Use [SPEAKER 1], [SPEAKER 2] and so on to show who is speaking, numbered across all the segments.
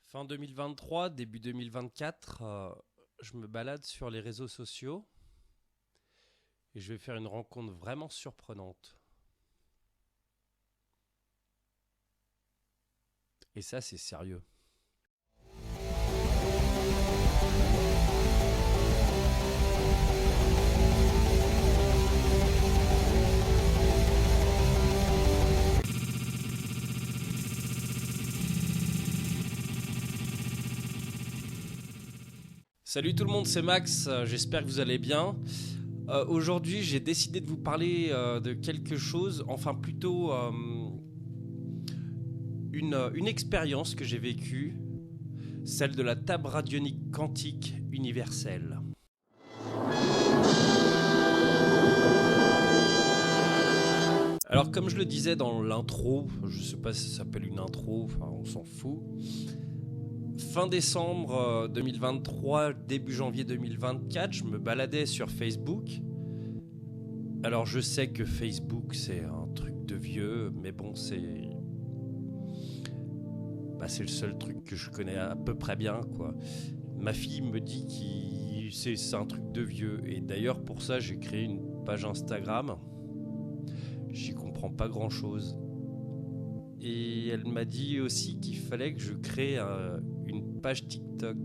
[SPEAKER 1] Fin 2023, début 2024, je me balade sur les réseaux sociaux et je vais faire une rencontre vraiment surprenante. Et ça, c'est sérieux. Salut tout le monde, c'est Max, j'espère que vous allez bien. Aujourd'hui, j'ai décidé de vous parler de quelque chose, enfin plutôt une expérience que j'ai vécue, celle de la table radionique quantique universelle. Alors comme je le disais dans l'intro, je sais pas si ça s'appelle une intro, enfin on s'en fout. Fin décembre 2023, début janvier 2024, je me baladais sur Facebook. Alors je sais que Facebook c'est un truc de vieux, mais bon c'est le seul truc que je connais à peu près bien quoi. Ma fille me dit que c'est un truc de vieux et d'ailleurs pour ça j'ai créé une page Instagram. J'y comprends pas grand chose. Et elle m'a dit aussi qu'il fallait que je crée une page TikTok.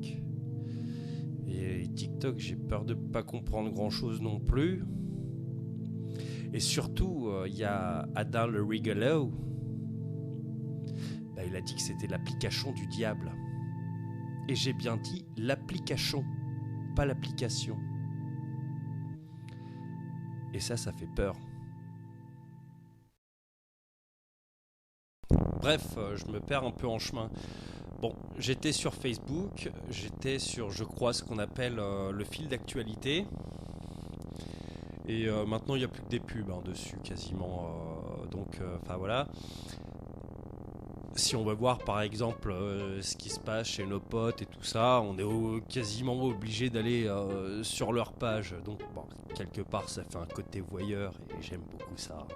[SPEAKER 1] Et TikTok, j'ai peur de pas comprendre grand chose non plus. Et surtout, il y a Adam le Rigolo. Il a dit que c'était l'application du diable. Et j'ai bien dit l'application, pas l'application. Et ça fait peur. Bref, je me perds un peu en chemin. Bon, j'étais sur Facebook, j'étais sur, je crois, ce qu'on appelle le fil d'actualité. Et maintenant, il n'y a plus que des pubs dessus, quasiment. Enfin voilà. Si on veut voir, par exemple, ce qui se passe chez nos potes et tout ça, on est quasiment obligé d'aller sur leur page. Donc, bon, quelque part, ça fait un côté voyeur et j'aime beaucoup ça.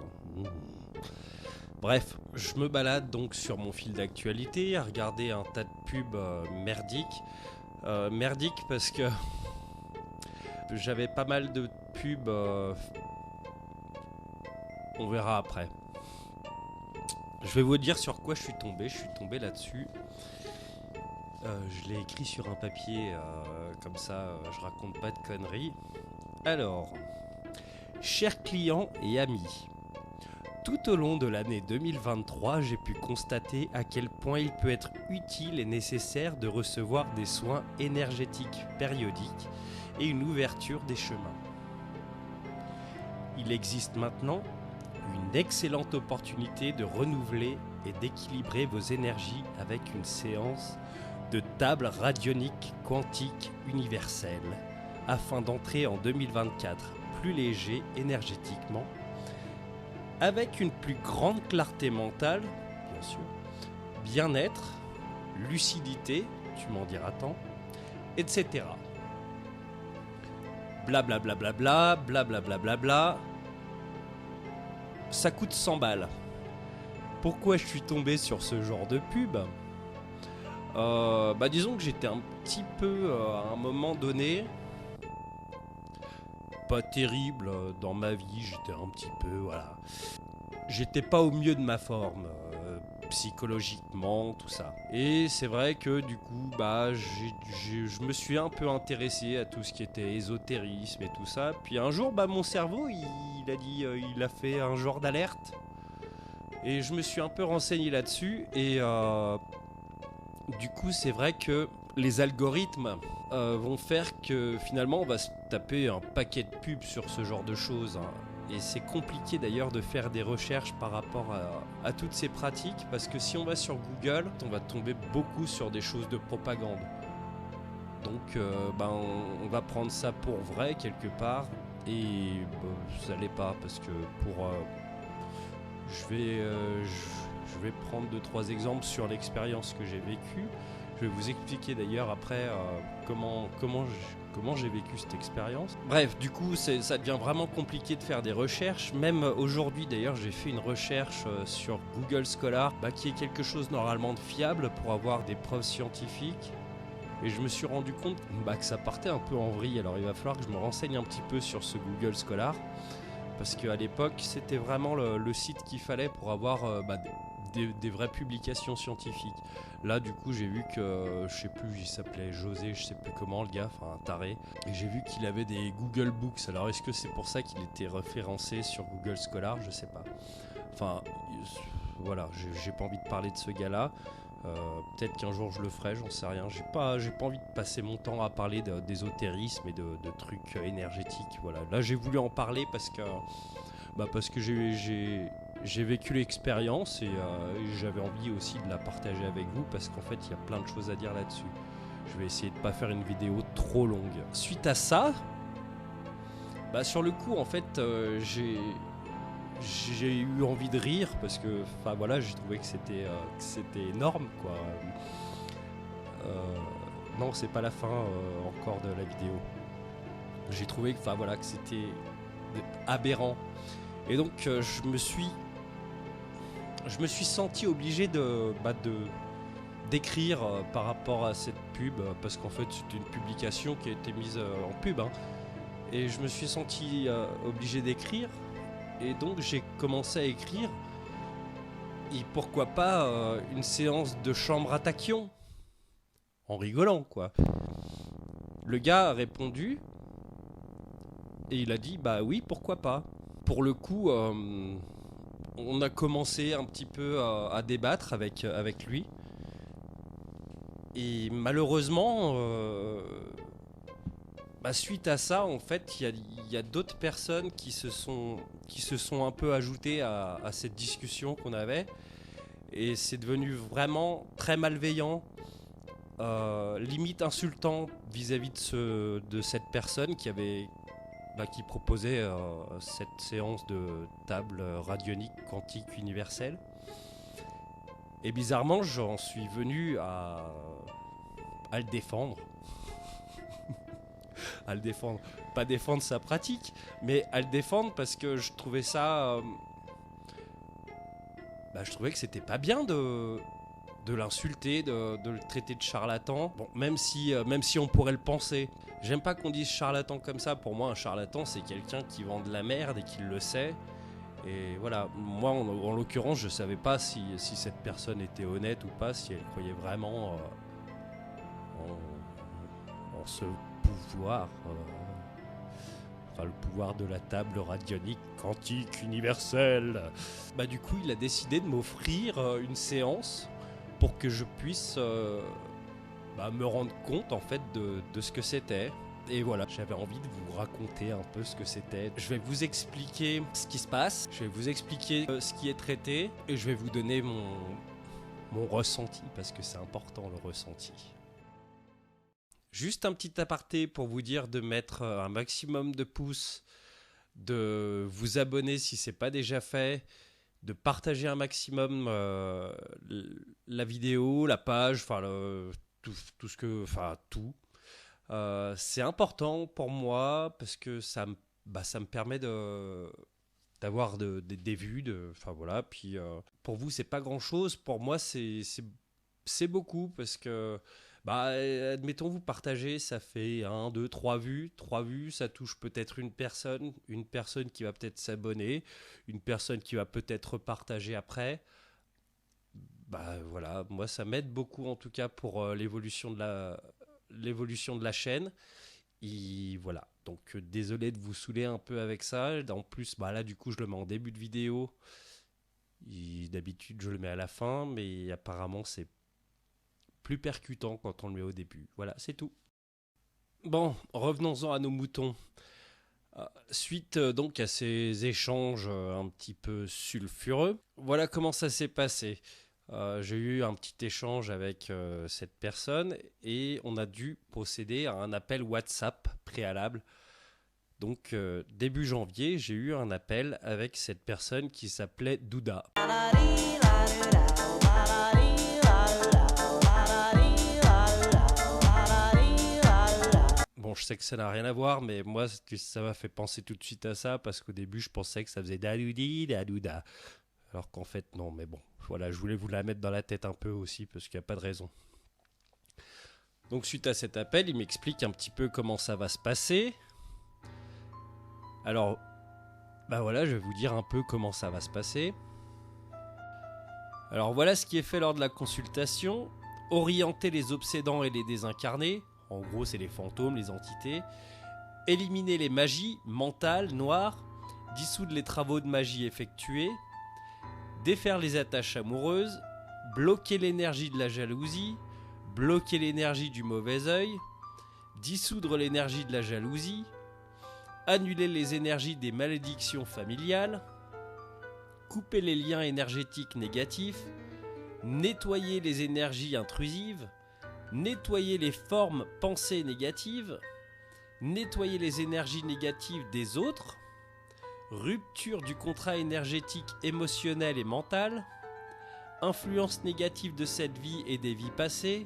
[SPEAKER 1] Bref, je me balade donc sur mon fil d'actualité à regarder un tas de pubs merdiques. Merdiques parce que j'avais pas mal de pubs. On verra après. Je vais vous dire sur quoi je suis tombé. Je suis tombé là-dessus. Je l'ai écrit sur un papier. Comme ça, je raconte pas de conneries. Alors, chers clients et amis. Tout au long de l'année 2023, j'ai pu constater à quel point il peut être utile et nécessaire de recevoir des soins énergétiques périodiques et une ouverture des chemins. Il existe maintenant une excellente opportunité de renouveler et d'équilibrer vos énergies avec une séance de table radionique quantique universelle afin d'entrer en 2024 plus léger énergétiquement avec une plus grande clarté mentale, bien sûr, bien-être, lucidité, tu m'en diras tant, etc. Blablabla, blablabla. Ça coûte 100 balles. Pourquoi je suis tombé sur ce genre de pub ? Disons que j'étais un petit peu, à un moment donné, pas terrible dans ma vie, j'étais un petit peu, voilà. J'étais pas au mieux de ma forme, psychologiquement, tout ça. Et c'est vrai que du coup, je me suis un peu intéressé à tout ce qui était ésotérisme et tout ça. Puis un jour, mon cerveau, il a dit, il a fait un genre d'alerte. Et je me suis un peu renseigné là-dessus. Et du coup, c'est vrai que les algorithmes vont faire que finalement on va se taper un paquet de pubs sur ce genre de choses. Et c'est compliqué d'ailleurs de faire des recherches par rapport à toutes ces pratiques parce que si on va sur Google, on va tomber beaucoup sur des choses de propagande. Donc on va prendre ça pour vrai quelque part et ça l'est pas parce que pour Je vais prendre 2-3 exemples sur l'expérience que j'ai vécue. Je vais vous expliquer d'ailleurs après comment j'ai vécu cette expérience. Bref, du coup, ça devient vraiment compliqué de faire des recherches. Même aujourd'hui, d'ailleurs, j'ai fait une recherche sur Google Scholar, qui est quelque chose normalement de fiable pour avoir des preuves scientifiques. Et je me suis rendu compte que ça partait un peu en vrille. Alors il va falloir que je me renseigne un petit peu sur ce Google Scholar. Parce qu'à l'époque, c'était vraiment le site qu'il fallait pour avoir des vraies publications scientifiques. Là, du coup, j'ai vu que, je sais plus, il s'appelait José, je sais plus comment, le gars, enfin un taré. Et j'ai vu qu'il avait des Google Books. Alors, est-ce que c'est pour ça qu'il était référencé sur Google Scholar ? Je sais pas. Enfin, voilà, j'ai pas envie de parler de ce gars-là. Peut-être qu'un jour je le ferai, j'en sais rien. J'ai pas envie de passer mon temps à parler d'ésotérisme et de trucs énergétiques. Voilà. Là, j'ai voulu en parler parce que j'ai vécu l'expérience et j'avais envie aussi de la partager avec vous parce qu'en fait, il y a plein de choses à dire là-dessus. Je vais essayer de pas faire une vidéo trop longue. Suite à ça, sur le coup, en fait, j'ai eu envie de rire parce que j'ai trouvé que c'était énorme quoi. Non, c'est pas la fin encore de la vidéo. J'ai trouvé que c'était aberrant et donc je me suis senti obligé d'écrire par rapport à cette pub parce qu'en fait c'était une publication qui a été mise en pub et je me suis senti obligé d'écrire. Et donc j'ai commencé à écrire. Et pourquoi pas une séance de chambre à tachyon ? En rigolant quoi. Le gars a répondu. Et il a dit oui, pourquoi pas. Pour le coup, on a commencé un petit peu à débattre avec lui. Et malheureusement, suite à ça, en fait, il y a d'autres personnes qui se sont un peu ajoutées à cette discussion qu'on avait. Et c'est devenu vraiment très malveillant, limite insultant vis-à-vis de cette personne qui proposait cette séance de table radionique quantique universelle. Et bizarrement, j'en suis venu à le défendre. À le défendre, pas défendre sa pratique, mais à le défendre parce que je trouvais ça, je trouvais que c'était pas bien de l'insulter, de le traiter de charlatan. Bon, même si on pourrait le penser. J'aime pas qu'on dise charlatan comme ça. Pour moi, un charlatan, c'est quelqu'un qui vend de la merde et qui le sait. Et voilà, moi en l'occurrence, je savais pas si cette personne était honnête ou pas, si elle croyait vraiment en ce pouvoir, le pouvoir de la table radionique quantique universelle. Du coup, il a décidé de m'offrir une séance pour que je puisse me rendre compte en fait de ce que c'était. Et voilà, j'avais envie de vous raconter un peu ce que c'était. Je vais vous expliquer ce qui se passe, je vais vous expliquer ce qui est traité et je vais vous donner mon ressenti parce que c'est important le ressenti. Juste un petit aparté pour vous dire de mettre un maximum de pouces, de vous abonner si ce n'est pas déjà fait, de partager un maximum la vidéo, la page, tout ce que, tout. C'est important pour moi parce que ça me permet d'avoir des vues, Puis pour vous c'est pas grand chose, pour moi c'est beaucoup parce que admettons vous partagez, ça fait 1, 2, 3 vues. 3 vues, ça touche peut-être une personne qui va peut-être s'abonner, une personne qui va peut-être partager après. Moi ça m'aide beaucoup en tout cas pour l'évolution de la chaîne. Et voilà, donc désolé de vous saouler un peu avec ça. En plus, là du coup je le mets en début de vidéo. Et d'habitude je le mets à la fin, mais apparemment c'est plus percutant quand on le met au début. Voilà, c'est tout. Bon, revenons-en à nos moutons. Suite donc à ces échanges un petit peu sulfureux, voilà comment ça s'est passé. J'ai eu un petit échange avec cette personne et on a dû procéder à un appel WhatsApp préalable. Donc début janvier, j'ai eu un appel avec cette personne qui s'appelait Douda. sais que ça n'a rien à voir, mais moi, ça m'a fait penser tout de suite à ça, parce qu'au début, je pensais que ça faisait dadoudi, dadouda. Alors qu'en fait, non, mais bon, voilà, je voulais vous la mettre dans la tête un peu aussi, parce qu'il n'y a pas de raison. Donc, suite à cet appel, il m'explique un petit peu comment ça va se passer. Alors, bah voilà, je vais vous dire un peu comment ça va se passer. Alors, voilà ce qui est fait lors de la consultation. Orienter les obsédants et les désincarnés. En gros, c'est les fantômes, les entités. Éliminer les magies mentales, noires. Dissoudre les travaux de magie effectués. Défaire les attaches amoureuses. Bloquer l'énergie de la jalousie. Bloquer l'énergie du mauvais œil. Dissoudre l'énergie de la jalousie. Annuler les énergies des malédictions familiales. Couper les liens énergétiques négatifs. Nettoyer les énergies intrusives. Nettoyer les formes pensées négatives. Nettoyer les énergies négatives des autres. Rupture du contrat énergétique émotionnel et mental. Influence négative de cette vie et des vies passées.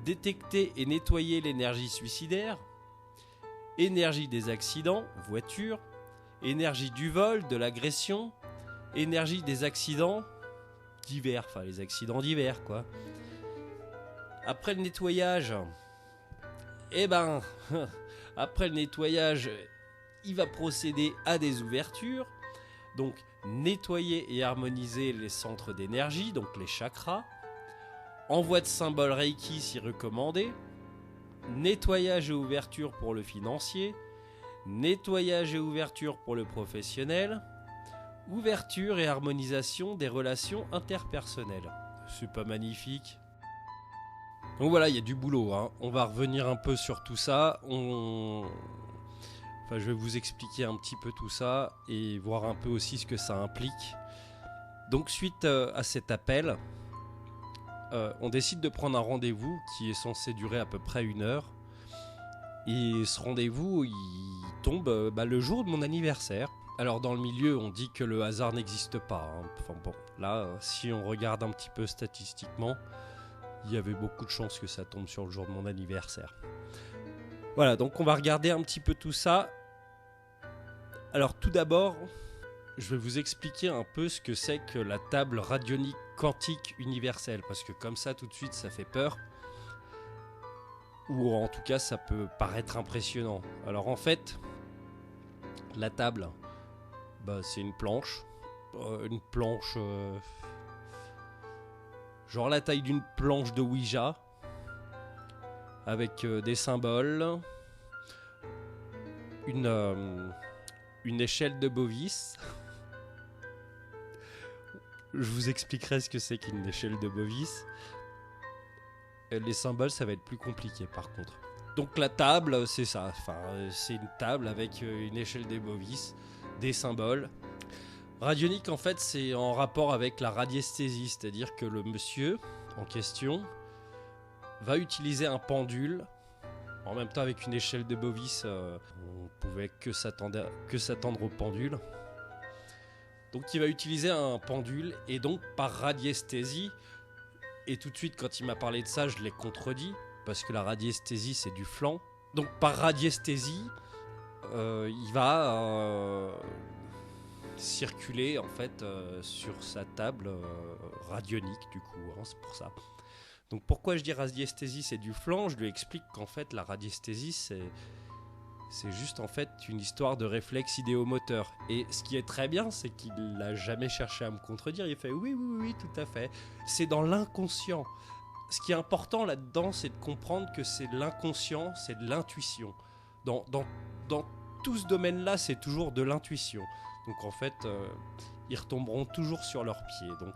[SPEAKER 1] Détecter et nettoyer l'énergie suicidaire. Énergie des accidents, voiture. Énergie du vol, de l'agression. Énergie des accidents divers, enfin les accidents divers quoi. Après le nettoyage, après le nettoyage, il va procéder à des ouvertures. Donc nettoyer et harmoniser les centres d'énergie, donc les chakras. Envoi de symboles Reiki si recommandé. Nettoyage et ouverture pour le financier. Nettoyage et ouverture pour le professionnel. Ouverture et harmonisation des relations interpersonnelles. C'est pas magnifique? Donc voilà, il y a du boulot, hein. On va revenir un peu sur tout ça. Enfin, je vais vous expliquer un petit peu tout ça et voir un peu aussi ce que ça implique. Donc suite à cet appel, on décide de prendre un rendez-vous qui est censé durer à peu près 1 heure. Et ce rendez-vous, il tombe le jour de mon anniversaire. Alors dans le milieu, on dit que le hasard n'existe pas, hein. Enfin bon, là, si on regarde un petit peu statistiquement, il y avait beaucoup de chances que ça tombe sur le jour de mon anniversaire. Voilà, donc on va regarder un petit peu tout ça. Alors tout d'abord, je vais vous expliquer un peu ce que c'est que la table radionique quantique universelle, parce que comme ça, tout de suite, ça fait peur. Ou en tout cas, ça peut paraître impressionnant. Alors en fait, la table, c'est une planche. Genre la taille d'une planche de Ouija. Avec des symboles. Une échelle de Bovis. Je vous expliquerai ce que c'est qu'une échelle de Bovis. Les symboles, ça va être plus compliqué par contre. Donc la table, c'est ça. Enfin, c'est une table avec une échelle des Bovis, des symboles. Radionique, en fait, c'est en rapport avec la radiesthésie, c'est-à-dire que le monsieur en question va utiliser un pendule. En même temps, avec une échelle de Bovis, on pouvait que s'attendre au pendule. Donc il va utiliser un pendule et donc par radiesthésie, et tout de suite quand il m'a parlé de ça, je l'ai contredit, parce que la radiesthésie c'est du flanc. Donc par radiesthésie, il va circuler en fait sur sa table radionique du coup, hein, c'est pour ça. Donc pourquoi je dis radiesthésie c'est du flanc, je lui explique qu'en fait la radiesthésie c'est juste en fait une histoire de réflexe idéomoteur. Et ce qui est très bien, c'est qu'il n'a jamais cherché à me contredire. Il fait oui, tout à fait. C'est dans l'inconscient. Ce qui est important là-dedans, c'est de comprendre que c'est de l'inconscient, c'est de l'intuition. Dans tout ce domaine-là, c'est toujours de l'intuition. Donc en fait, ils retomberont toujours sur leurs pieds. Donc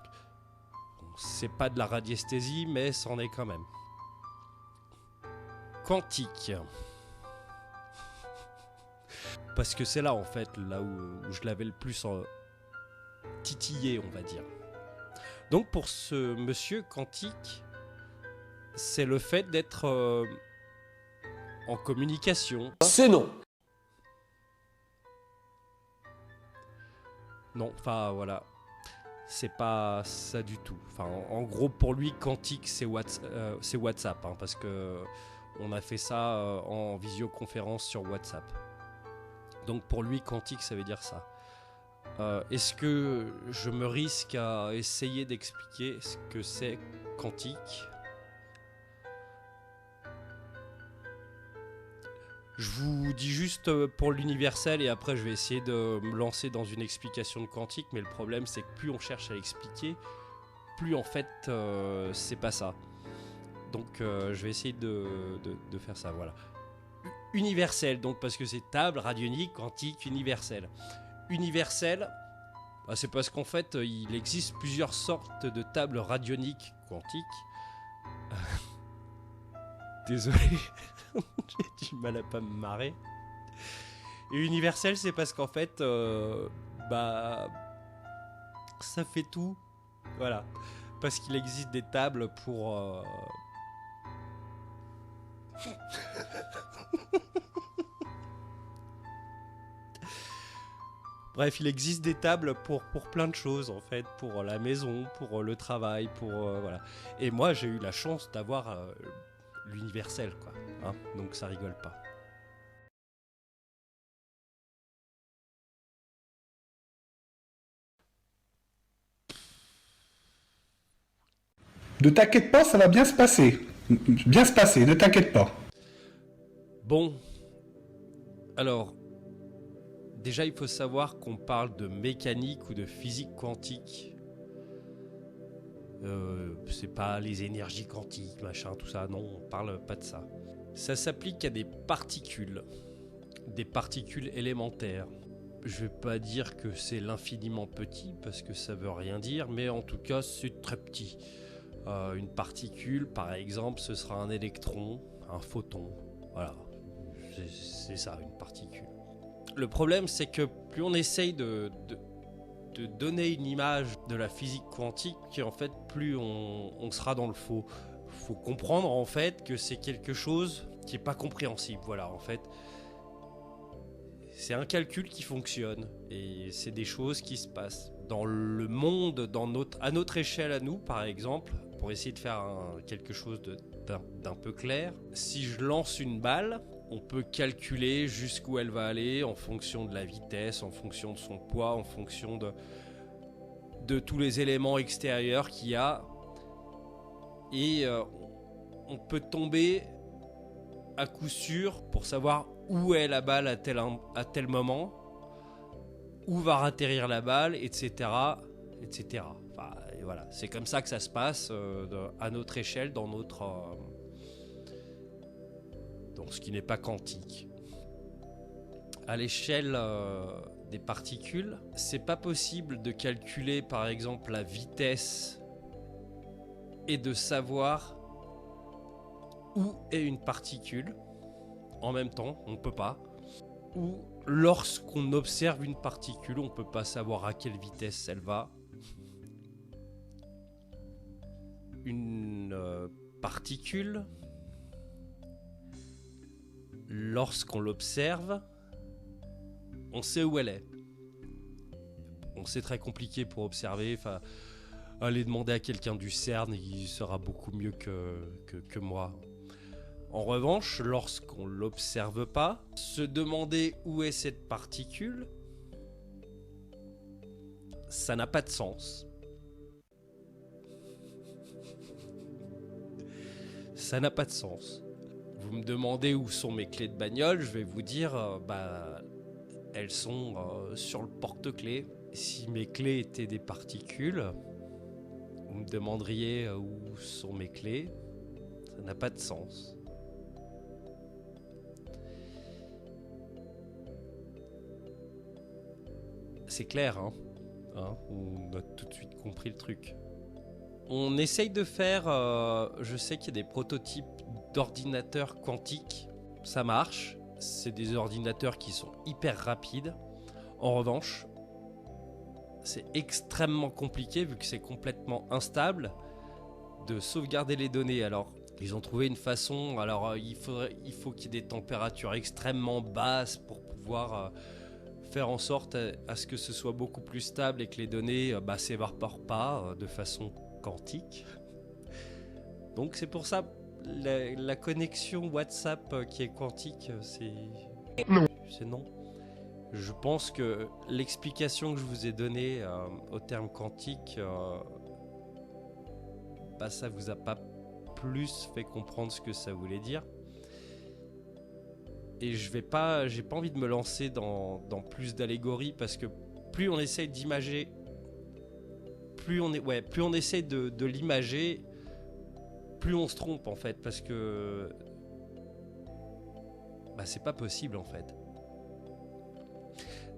[SPEAKER 1] bon, c'est pas de la radiesthésie, mais c'en est quand même. Quantique. Parce que c'est là en fait, là où je l'avais le plus titillé, on va dire. Donc pour ce monsieur quantique, c'est le fait d'être en communication.
[SPEAKER 2] C'est non.
[SPEAKER 1] Non, enfin voilà, c'est pas ça du tout. Enfin, en gros, pour lui, quantique, c'est WhatsApp, hein, parce que On a fait ça en visioconférence sur WhatsApp. Donc pour lui, quantique, ça veut dire ça. Est-ce que je me risque à essayer d'expliquer ce que c'est quantique ? Je vous dis juste pour l'universel et après je vais essayer de me lancer dans une explication de quantique, mais le problème c'est que plus on cherche à l'expliquer, plus en fait c'est pas ça. Donc je vais essayer de faire ça, voilà. Universel, donc parce que c'est table, radionique, quantique, universel. Universel, bah, c'est parce qu'en fait il existe plusieurs sortes de tables radioniques quantiques. Désolé, j'ai du mal à pas me marrer. Et universel, c'est parce qu'en fait, bah, ça fait tout. Voilà. Parce qu'il existe des tables pour. Bref, il existe des tables pour plein de choses en fait, pour la maison, pour le travail, pour voilà. Et moi, j'ai eu la chance d'avoir l'universel, quoi. Hein, donc ça rigole pas.
[SPEAKER 2] Ne t'inquiète pas, ça va bien se passer. Bien se passer, ne t'inquiète pas.
[SPEAKER 1] Bon, alors, déjà il faut savoir qu'on parle de mécanique ou de physique quantique. C'est pas les énergies quantiques, machin, tout ça, non, on parle pas de ça. Ça s'applique à des particules élémentaires. Je vais pas dire que c'est l'infiniment petit, parce que ça veut rien dire, mais en tout cas c'est très petit. Une particule, par exemple, ce sera un électron, un photon, voilà, c'est ça, une particule. Le problème, c'est que plus on essaye de donner une image de la physique quantique, en fait, plus on sera dans le faux. Faut comprendre en fait que c'est quelque chose qui est pas compréhensible. Voilà, en fait, c'est un calcul qui fonctionne et c'est des choses qui se passent dans le monde, à notre échelle à nous, par exemple, pour essayer de faire quelque chose d'un peu clair. Si je lance une balle, on peut calculer jusqu'où elle va aller en fonction de la vitesse, en fonction de son poids, en fonction de tous les éléments extérieurs qu'il y a. Et on peut tomber à coup sûr pour savoir où est la balle à tel moment, où va atterrir la balle, etc. etc. Enfin, et voilà. C'est comme ça que ça se passe à notre échelle, dans ce qui n'est pas quantique. À l'échelle des particules, c'est pas possible de calculer par exemple la vitesse et de savoir où est une particule en même temps, on ne peut pas. Ou lorsqu'on observe une particule, on ne peut pas savoir à quelle vitesse elle va. Une particule, lorsqu'on l'observe, on sait où elle est. Bon, c'est très compliqué pour observer. Enfin, allez demander à quelqu'un du CERN, il sera beaucoup mieux que moi. En revanche, lorsqu'on ne l'observe pas, se demander où est cette particule, ça n'a pas de sens. Ça n'a pas de sens. Vous me demandez où sont mes clés de bagnole, je vais vous dire, elles sont sur le porte-clés. Si mes clés étaient des particules, vous me demanderiez où sont mes clés, ça n'a pas de sens. C'est clair, hein, on a tout de suite compris le truc. On essaye de faire, je sais qu'il y a des prototypes d'ordinateurs quantiques, ça marche, c'est des ordinateurs qui sont hyper rapides. En revanche, c'est extrêmement compliqué vu que c'est complètement instable de sauvegarder les données. Alors, ils ont trouvé une façon, alors il faut qu'il y ait des températures extrêmement basses pour pouvoir faire en sorte à ce que ce soit beaucoup plus stable et que les données s'évaporent pas de façon quantique. Donc c'est pour ça, la connexion WhatsApp qui est quantique, c'est non. Je pense que l'explication que je vous ai donnée au terme quantique, ça vous a pas plus fait comprendre ce que ça voulait dire. Et j'ai pas envie de me lancer dans plus d'allégories, parce que plus on essaye d'imager, plus on essaie de l'imager, plus on se trompe en fait, parce que c'est pas possible en fait.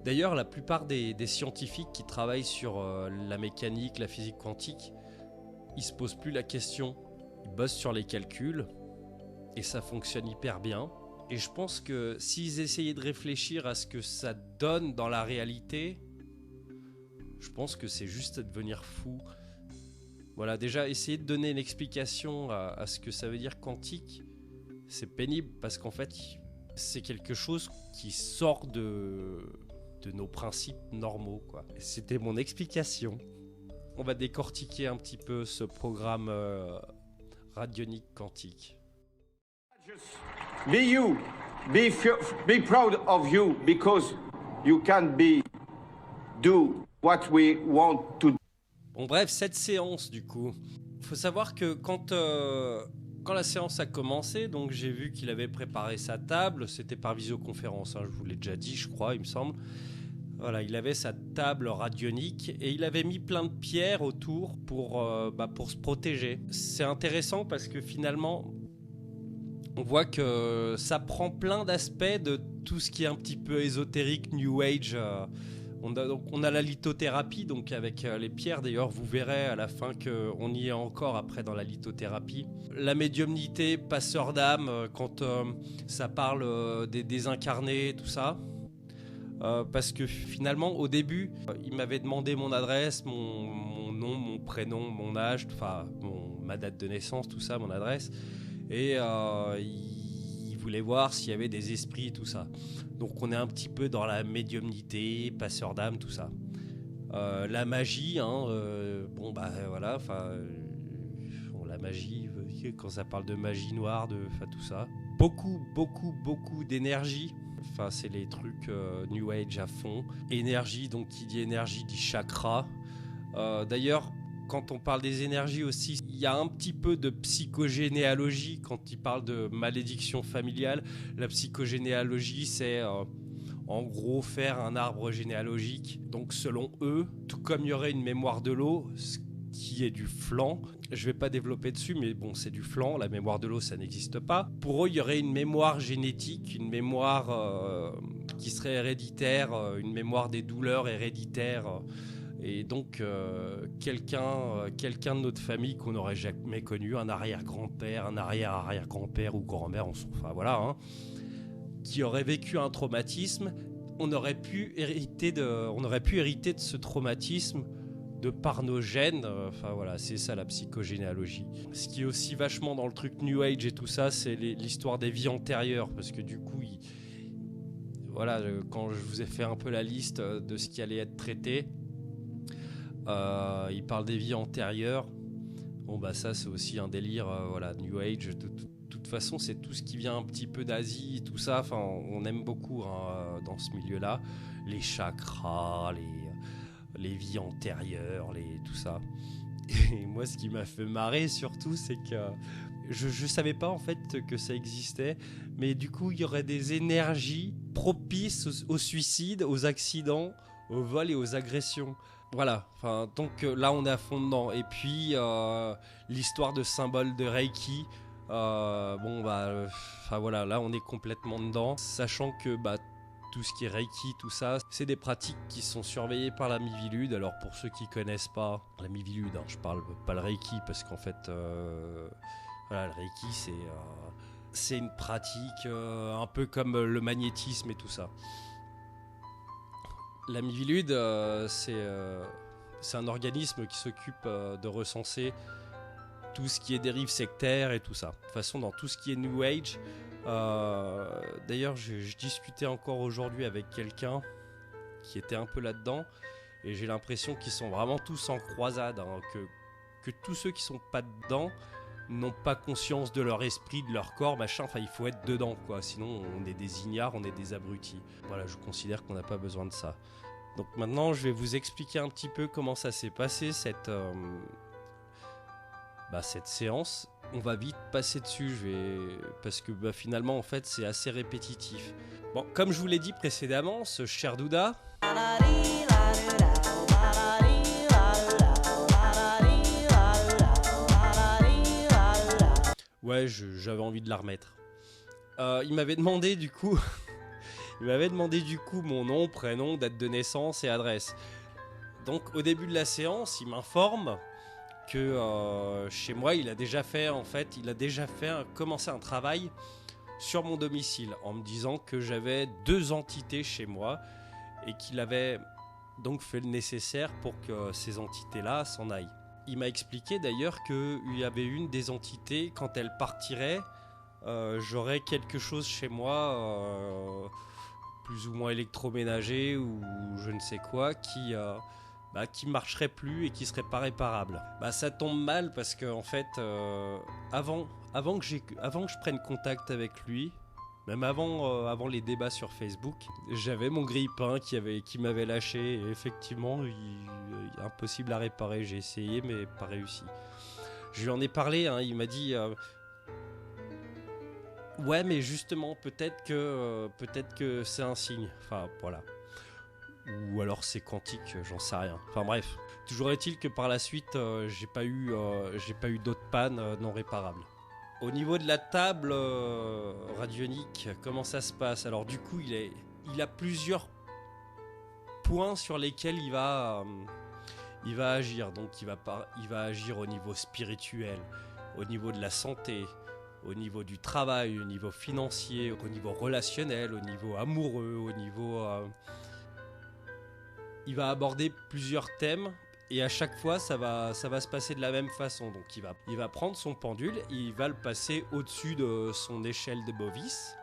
[SPEAKER 1] D'ailleurs, la plupart des scientifiques qui travaillent sur la mécanique, la physique quantique, ils se posent plus la question. Ils bossent sur les calculs et ça fonctionne hyper bien. Et je pense que s'ils essayaient de réfléchir à ce que ça donne dans la réalité, je pense que c'est juste à devenir fou. Voilà, déjà, essayer de donner une explication à ce que ça veut dire quantique, c'est pénible, parce qu'en fait, c'est quelque chose qui sort de nos principes normaux, quoi. C'était mon explication. On va décortiquer un petit peu ce programme radionique quantique.
[SPEAKER 3] Be you. Be proud of you, because you can do what we want to do.
[SPEAKER 1] Bon, bref, cette séance, du coup, il faut savoir que quand la séance a commencé, donc j'ai vu qu'il avait préparé sa table. C'était par visioconférence, je vous l'ai déjà dit, je crois, il me semble. Voilà, il avait sa table radionique et il avait mis plein de pierres autour pour se protéger. C'est intéressant parce que finalement, on voit que ça prend plein d'aspects de tout ce qui est un petit peu ésotérique, New Age. On a la lithothérapie, donc avec les pierres. D'ailleurs, vous verrez à la fin qu'on y est encore après dans la lithothérapie. La médiumnité, passeur d'âme, quand ça parle des désincarnés, tout ça. Parce que finalement, au début, il m'avait demandé mon adresse, mon nom, mon prénom, mon âge, ma date de naissance, tout ça, mon adresse. Et il voulait voir s'il y avait des esprits, tout ça. Donc on est un petit peu dans la médiumnité, passeur d'âme, tout ça. La magie, voilà, la magie, quand ça parle de magie noire, tout ça. Beaucoup d'énergie. Enfin, c'est les trucs New Age à fond. Énergie, donc qui dit énergie dit chakra. D'ailleurs, quand on parle des énergies aussi, il y a un petit peu de psychogénéalogie quand il parle de malédiction familiale. La psychogénéalogie, c'est en gros faire un arbre généalogique. Donc selon eux, tout comme il y aurait une mémoire de l'eau, ce qui est du flan, je vais pas développer dessus, mais bon, c'est du flan, la mémoire de l'eau, ça n'existe pas. Pour eux, il y aurait une mémoire génétique, une mémoire qui serait héréditaire, une mémoire des douleurs héréditaires. Et donc, quelqu'un de notre famille qu'on n'aurait jamais connu, un arrière-grand-père, un arrière-arrière-grand-père ou grand-mère, qui aurait vécu un traumatisme, on aurait pu hériter de ce traumatisme de par nos gènes. C'est ça la psychogénéalogie. Ce qui est aussi vachement dans le truc New Age et tout ça, c'est l'histoire des vies antérieures, parce que du coup, quand je vous ai fait un peu la liste de ce qui allait être traité, il parle des vies antérieures. Ça c'est aussi un délire, New Age. De toute façon, c'est tout ce qui vient un petit peu d'Asie, tout ça. Enfin, on aime beaucoup dans ce milieu-là, les chakras, les vies antérieures, tout ça. Et moi, ce qui m'a fait marrer surtout, c'est que je savais pas en fait que ça existait, mais du coup, il y aurait des énergies propices au suicide, aux accidents, au vol et aux agressions. Voilà, donc là on est à fond dedans. Et puis l'histoire de symbole de Reiki, là on est complètement dedans, sachant que tout ce qui est Reiki, tout ça, c'est des pratiques qui sont surveillées par la Mivilude. Alors pour ceux qui connaissent pas la Mivilude, je parle pas le Reiki parce qu'en fait, le Reiki c'est une pratique un peu comme le magnétisme et tout ça. La Mivilude, c'est un organisme qui s'occupe de recenser tout ce qui est dérive sectaire et tout ça. De toute façon, dans tout ce qui est New Age, d'ailleurs, je discutais encore aujourd'hui avec quelqu'un qui était un peu là-dedans, et j'ai l'impression qu'ils sont vraiment tous en croisade, que tous ceux qui sont pas dedans, n'ont pas conscience de leur esprit, de leur corps, machin. Enfin, il faut être dedans, quoi. Sinon, on est des ignares, on est des abrutis. Voilà, je considère qu'on n'a pas besoin de ça. Donc maintenant, je vais vous expliquer un petit peu comment ça s'est passé, cette séance. On va vite passer dessus, parce que finalement, en fait, c'est assez répétitif. Bon, comme je vous l'ai dit précédemment, ce cher Douda... Ouais, j'avais envie de la remettre. Il m'avait demandé du coup... mon nom, prénom, date de naissance et adresse. Donc au début de la séance, il m'informe que chez moi, il a déjà commencé un travail sur mon domicile en me disant que j'avais 2 entités chez moi et qu'il avait donc fait le nécessaire pour que ces entités-là s'en aillent. Il m'a expliqué d'ailleurs qu'il y avait une des entités, quand elle partirait, j'aurais quelque chose chez moi, plus ou moins électroménager ou je ne sais quoi, qui marcherait plus et qui serait pas réparable. Ça tombe mal parce que en fait, avant que je prenne contact avec lui, même avant les débats sur Facebook, j'avais mon grille-pain qui m'avait lâché et effectivement, impossible à réparer. J'ai essayé mais pas réussi. Je lui en ai parlé, hein, il m'a dit ouais, mais justement peut-être que c'est un signe. Enfin voilà. Ou alors c'est quantique, j'en sais rien. Enfin bref, toujours est-il que par la suite, j'ai pas eu d'autres pannes non réparables. Au niveau de la table radionique, comment ça se passe? Alors du coup, il a plusieurs points sur lesquels il va agir. Donc il va agir au niveau spirituel, au niveau de la santé, au niveau du travail, au niveau financier, au niveau relationnel, au niveau amoureux, au niveau... Il va aborder plusieurs thèmes et à chaque fois ça va se passer de la même façon. Donc il va prendre son pendule et il va le passer au-dessus de son échelle de Bovis.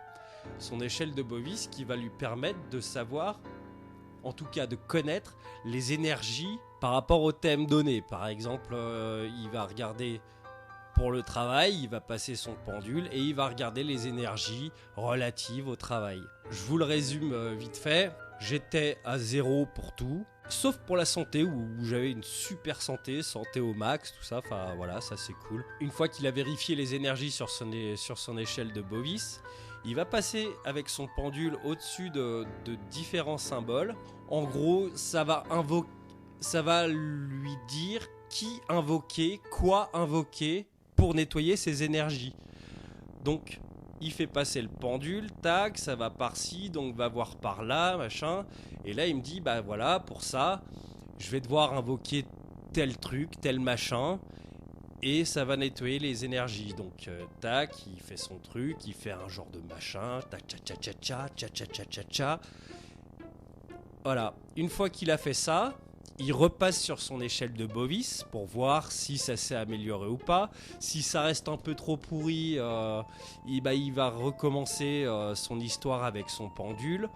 [SPEAKER 1] Son échelle de Bovis qui va lui permettre de savoir, en tout cas de connaître les énergies par rapport au thème donné. Par exemple, il va regarder pour le travail, il va passer son pendule et il va regarder les énergies relatives au travail. Je vous le résume vite fait. J'étais à 0 pour tout, sauf pour la santé où j'avais une super santé au max, tout ça, enfin voilà, ça c'est cool. Une fois qu'il a vérifié les énergies sur son échelle de Bovis, il va passer avec son pendule au-dessus de différents symboles. En gros, ça va lui dire qui invoquer, quoi invoquer pour nettoyer ses énergies. Donc... il fait passer le pendule, tac, ça va par-ci, donc va voir par-là, machin. Et là, il me dit, voilà, pour ça, je vais devoir invoquer tel truc, tel machin. Et ça va nettoyer les énergies. Donc, tac, il fait son truc, il fait un genre de machin, tac, tcha. Voilà, une fois qu'il a fait ça... il repasse sur son échelle de Bovis pour voir si ça s'est amélioré ou pas. Si ça reste un peu trop pourri, il va recommencer son histoire avec son pendule.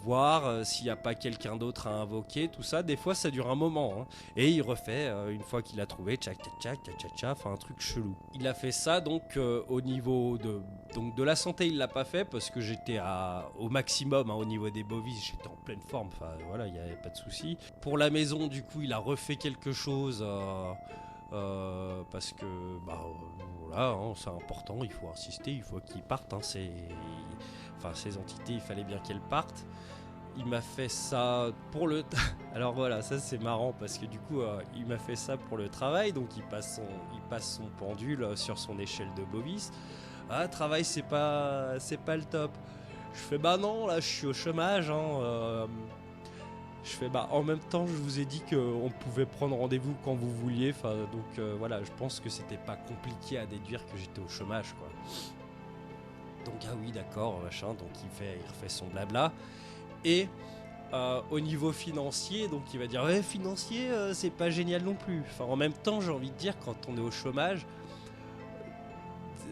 [SPEAKER 1] Voir s'il n'y a pas quelqu'un d'autre à invoquer, tout ça. Des fois, ça dure un moment. Hein. Et il refait, une fois qu'il a trouvé, tchac, enfin un truc chelou. Il a fait ça donc au niveau de la santé, il l'a pas fait parce que j'étais au maximum, hein, au niveau des bovis, j'étais en pleine forme. Enfin voilà, il n'y avait pas de souci. Pour la maison, du coup, il a refait quelque chose parce que voilà, hein, c'est important, il faut insister, il faut qu'ils partent. Hein, ces entités, il fallait bien qu'elles partent. Il m'a fait ça pour le... Alors voilà, ça c'est marrant parce que du coup, il m'a fait ça pour le travail. Donc il passe son pendule sur son échelle de Bovis. Ah, travail, c'est pas le top. Je fais non, là je suis au chômage. Hein, je fais en même temps, je vous ai dit qu'on pouvait prendre rendez-vous quand vous vouliez. Donc voilà, je pense que c'était pas compliqué à déduire que j'étais au chômage, quoi. Donc ah oui, d'accord, machin. Donc il refait son blabla. Et au niveau financier, donc il va dire financier, c'est pas génial non plus. Enfin, en même temps, j'ai envie de dire, quand on est au chômage,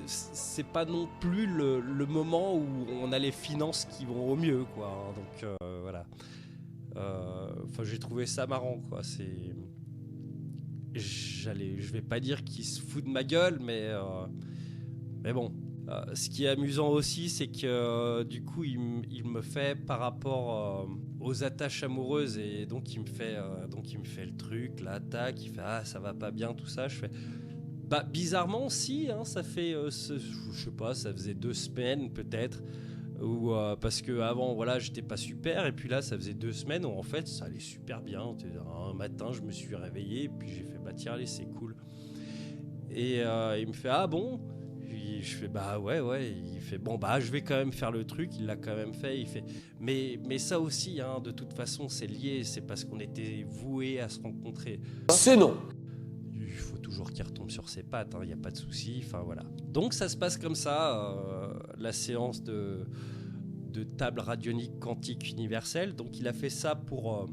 [SPEAKER 1] c'est pas non plus le moment où on a les finances qui vont au mieux, quoi. Hein. Donc voilà. J'ai trouvé ça marrant, quoi. je vais pas dire qu'il se fout de ma gueule, mais bon. Ce qui est amusant aussi, c'est que du coup, il me fait par rapport aux attaches amoureuses, et donc il me fait le truc, là, tac, il fait ça va pas bien, tout ça. Je fais bizarrement, si, hein, ça fait, je sais pas, ça faisait 2 semaines peut-être, où, parce que avant, voilà, j'étais pas super, et puis là, ça faisait 2 semaines où en fait, ça allait super bien. Un matin, je me suis réveillé, et puis j'ai fait tiens, allez, c'est cool. Et il me fait bon. Puis je fais ouais. Il fait je vais quand même faire le truc. Il l'a quand même fait. Il fait mais ça aussi, hein, de toute façon, c'est lié. C'est parce qu'on était voués à se rencontrer.
[SPEAKER 4] C'est non.
[SPEAKER 1] Il faut toujours qu'il retombe sur ses pattes. Il n'y a pas de souci. Enfin voilà. Donc ça se passe comme ça, la séance de table radionique quantique universelle. Donc il a fait ça pour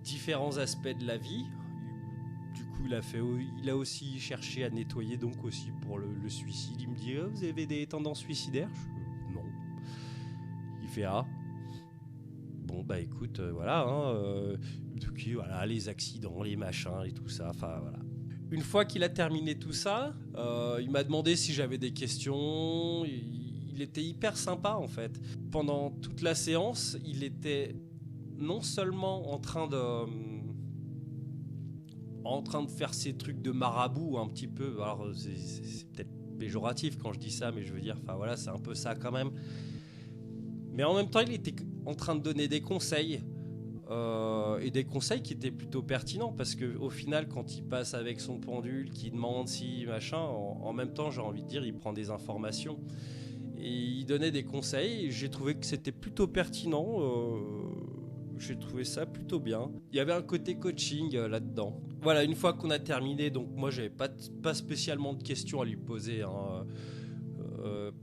[SPEAKER 1] différents aspects de la vie. Du coup, il a aussi cherché à nettoyer, donc aussi pour le suicide. Il me dit vous avez des tendances suicidaires ? Non. Il fait bon écoute, voilà, hein, donc, voilà, les accidents, les machins et tout ça. Enfin voilà. Une fois qu'il a terminé tout ça, il m'a demandé si j'avais des questions. Il était hyper sympa en fait. Pendant toute la séance, il était non seulement en train de faire ces trucs de marabout un petit peu. Alors c'est peut-être péjoratif quand je dis ça, mais je veux dire, enfin voilà, c'est un peu ça quand même. Mais en même temps, il était en train de donner des conseils, et des conseils qui étaient plutôt pertinents, parce que au final, quand il passe avec son pendule, qu'il demande si machin, en même temps, j'ai envie de dire, il prend des informations et il donnait des conseils. Et j'ai trouvé que c'était plutôt pertinent. J'ai trouvé ça plutôt bien. Il y avait un côté coaching là-dedans. Voilà, une fois qu'on a terminé, donc moi j'avais pas spécialement de questions à lui poser, hein,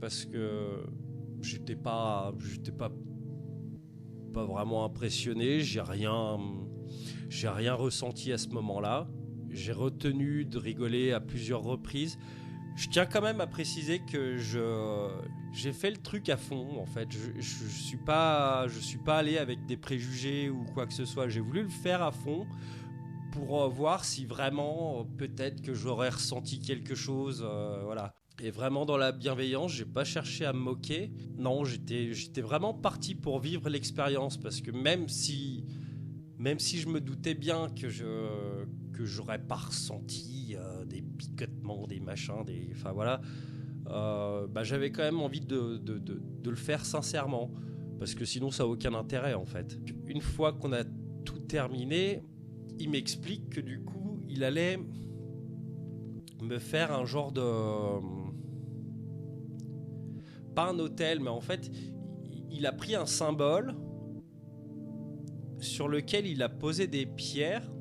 [SPEAKER 1] parce que j'étais pas vraiment impressionné. J'ai rien ressenti à ce moment-là. J'ai retenu de rigoler à plusieurs reprises. Je tiens quand même à préciser que j'ai fait le truc à fond en fait. Je suis pas allé avec des préjugés ou quoi que ce soit. J'ai voulu le faire à fond pour voir si vraiment peut-être que j'aurais ressenti quelque chose, voilà. Et vraiment dans la bienveillance, j'ai pas cherché à me moquer. Non, j'étais vraiment parti pour vivre l'expérience, parce que même si je me doutais bien que j'aurais pas ressenti des picotements, des machins, enfin voilà, j'avais quand même envie de le faire sincèrement, parce que sinon ça a aucun intérêt en fait. Une fois qu'on a tout terminé, il m'explique que du coup il allait me faire un genre de, pas un hôtel, mais en fait il a pris un symbole sur lequel il a posé des pierres,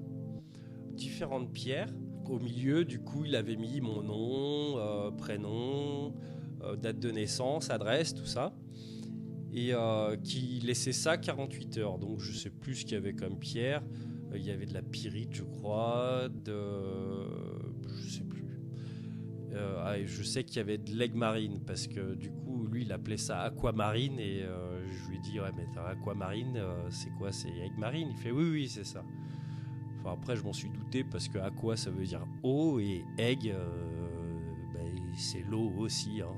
[SPEAKER 1] différentes pierres. Au milieu, du coup, il avait mis mon nom, prénom, date de naissance, adresse, tout ça. Et qui laissait ça 48 heures. Donc je sais plus ce qu'il y avait comme pierre. Il y avait de la pyrite, je crois, je sais plus. Et je sais qu'il y avait de l'aigle marine, parce que du coup, lui, il appelait ça aquamarine, et je lui ai dit, ouais, mais aquamarine, c'est quoi? C'est aigle marine? Il fait, oui, c'est ça. Enfin, après, je m'en suis douté, parce que aqua, ça veut dire eau, et egg, c'est l'eau aussi, hein.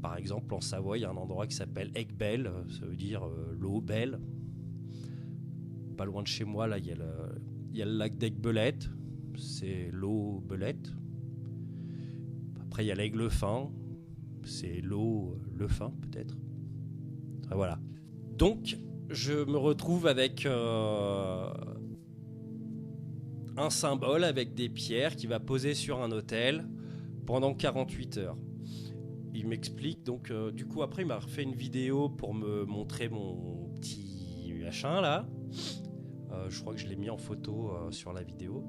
[SPEAKER 1] Par exemple, en Savoie, il y a un endroit qui s'appelle Aiguebelle, ça veut dire l'eau belle. Pas loin de chez moi, là, il y a le lac d'Aiguebelette, c'est l'eau belette. Après, il y a l'aigle fin, c'est l'eau le fin, peut-être. Ah, voilà. Donc, je me retrouve avec un symbole avec des pierres qui va poser sur un autel pendant 48 heures. Il m'explique, donc du coup après il m'a refait une vidéo pour me montrer mon petit machin là. Je crois que je l'ai mis en photo sur la vidéo.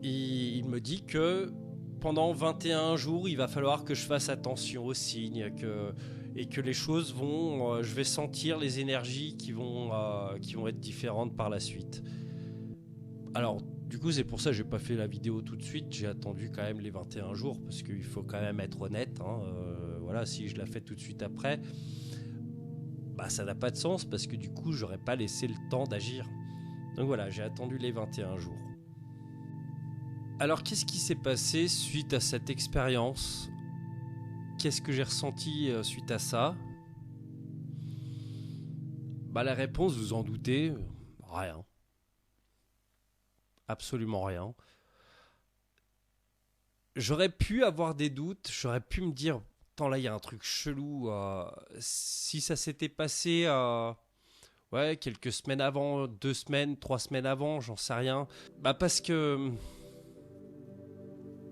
[SPEAKER 1] Et il me dit que pendant 21 jours il va falloir que je fasse attention aux signes, et que les choses vont, je vais sentir les énergies qui vont être différentes par la suite. Alors du coup c'est pour ça que j'ai pas fait la vidéo tout de suite, j'ai attendu quand même les 21 jours, parce qu'il faut quand même être honnête, hein, voilà, si je la fais tout de suite après, bah ça n'a pas de sens parce que du coup j'aurais pas laissé le temps d'agir. Donc voilà, j'ai attendu les 21 jours. Alors qu'est-ce qui s'est passé suite à cette expérience ? Qu'est-ce que j'ai ressenti suite à ça ? Bah la réponse, vous en doutez, rien. Absolument rien. J'aurais pu avoir des doutes, j'aurais pu me dire, attends là il y a un truc chelou, si ça s'était passé quelques semaines avant, 2 semaines, 3 semaines avant, j'en sais rien. Bah parce que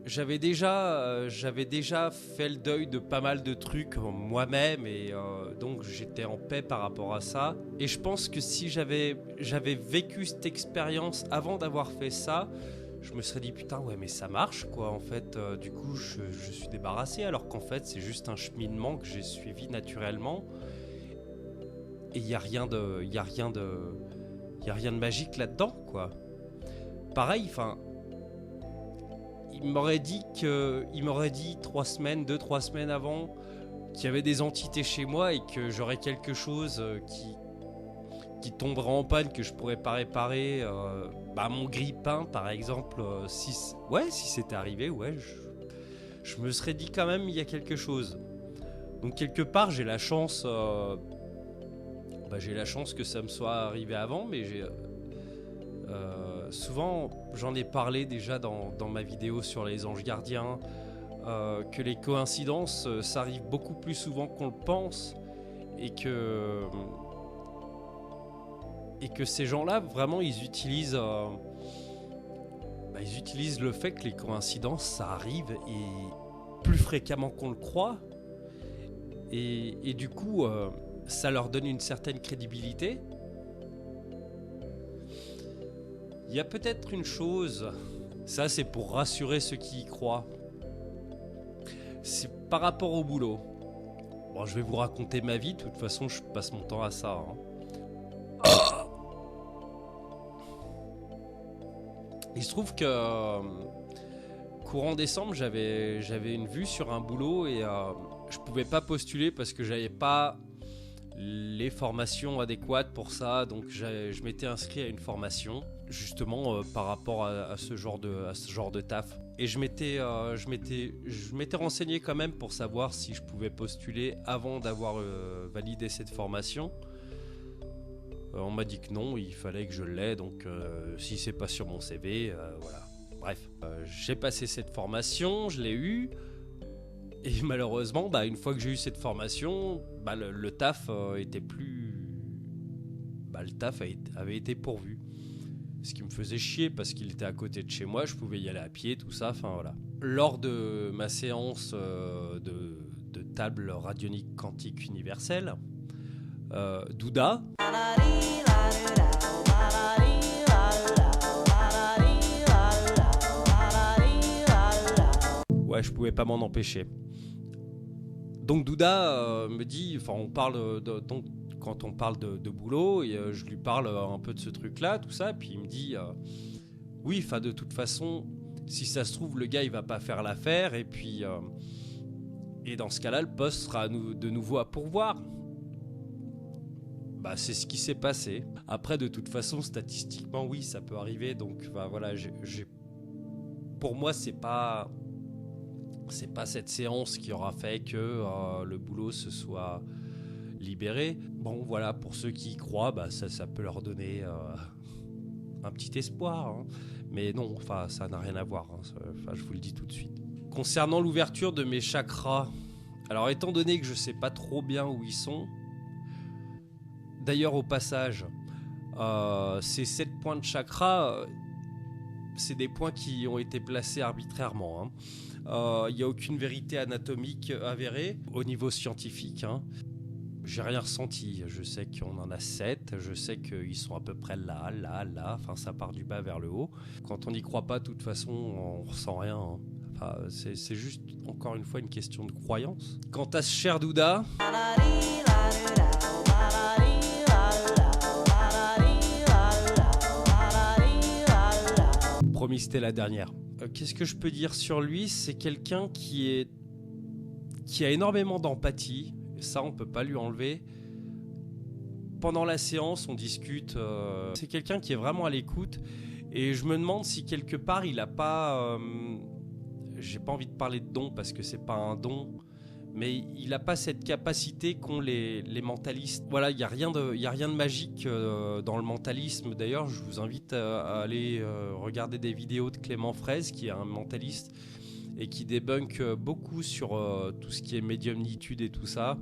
[SPEAKER 1] j'avais déjà fait le deuil de pas mal de trucs moi-même et donc j'étais en paix par rapport à ça. Et je pense que si j'avais vécu cette expérience avant d'avoir fait ça, je me serais dit putain ouais mais ça marche quoi en fait. Du coup je suis débarrassé alors qu'en fait c'est juste un cheminement que j'ai suivi naturellement. Et il y a rien de magique là-dedans quoi. Pareil, enfin. Il m'aurait dit 3 semaines avant qu'il y avait des entités chez moi et que j'aurais quelque chose qui tomberait en panne que je pourrais pas réparer. Mon grille-pain par exemple, si c'était arrivé, je me serais dit quand même il y a quelque chose. Donc quelque part j'ai la chance que ça me soit arrivé avant, mais souvent, j'en ai parlé déjà dans ma vidéo sur les anges gardiens, que les coïncidences, ça arrive beaucoup plus souvent qu'on le pense, et que ces gens-là, vraiment, ils utilisent le fait que les coïncidences, ça arrive, et plus fréquemment qu'on le croit, et du coup, ça leur donne une certaine crédibilité. Il y a peut-être une chose, ça c'est pour rassurer ceux qui y croient, c'est par rapport au boulot. Bon, je vais vous raconter ma vie, de toute façon je passe mon temps à ça. Il se trouve que courant décembre j'avais une vue sur un boulot et je pouvais pas postuler parce que j'avais pas les formations adéquates pour ça, donc je m'étais inscrit à une formation justement par rapport à ce genre de taf, et je m'étais renseigné quand même pour savoir si je pouvais postuler avant d'avoir validé cette formation. On m'a dit que non, il fallait que je l'aie, donc si c'est pas sur mon CV, voilà. Bref, j'ai passé cette formation, je l'ai eue. Et malheureusement, une fois que j'ai eu cette formation, le taf était plus... le taf avait été pourvu. Ce qui me faisait chier parce qu'il était à côté de chez moi, je pouvais y aller à pied, tout ça, enfin voilà. Lors de ma séance de table radionique quantique universelle, Douda... Ouais, je pouvais pas m'en empêcher. Donc Douda me dit, enfin on parle donc quand on parle de boulot, et je lui parle un peu de ce truc-là, tout ça, puis il me dit oui, enfin de toute façon, si ça se trouve le gars il va pas faire l'affaire, et puis et dans ce cas-là le poste sera de nouveau à pourvoir. C'est ce qui s'est passé. Après de toute façon statistiquement oui ça peut arriver, donc voilà, pour moi c'est pas cette séance qui aura fait que le boulot se soit libéré. Bon voilà, pour ceux qui y croient, ça peut leur donner un petit espoir, hein. Mais non, ça n'a rien à voir, hein. Je vous le dis tout de suite. Concernant l'ouverture de mes chakras, alors étant donné que je sais pas trop bien où ils sont, d'ailleurs au passage, ces 7 points de chakra, c'est des points qui ont été placés arbitrairement, hein. Il n'y a aucune vérité anatomique avérée au niveau scientifique, hein. J'ai rien ressenti. Je sais qu'on en a 7, je sais qu'ils sont à peu près là, enfin ça part du bas vers le haut. Quand on n'y croit pas, de toute façon, on ressent rien, hein. Enfin, c'est juste, encore une fois, une question de croyance. Quant à ce cher Douda... Promis, c'était la dernière. Qu'est-ce que je peux dire sur lui ? C'est quelqu'un qui a énormément d'empathie. Ça, on peut pas lui enlever. pendant la séance, on discute. C'est quelqu'un qui est vraiment à l'écoute. Et je me demande si quelque part, il n'a pas... j'ai pas envie de parler de don parce que c'est pas un don. Mais il n'a pas cette capacité qu'ont les mentalistes. Voilà, il n'y a rien de magique dans le mentalisme. D'ailleurs, je vous invite à aller regarder des vidéos de Clément Fraise, qui est un mentaliste, et qui débunk beaucoup sur tout ce qui est médiumnitude et tout ça.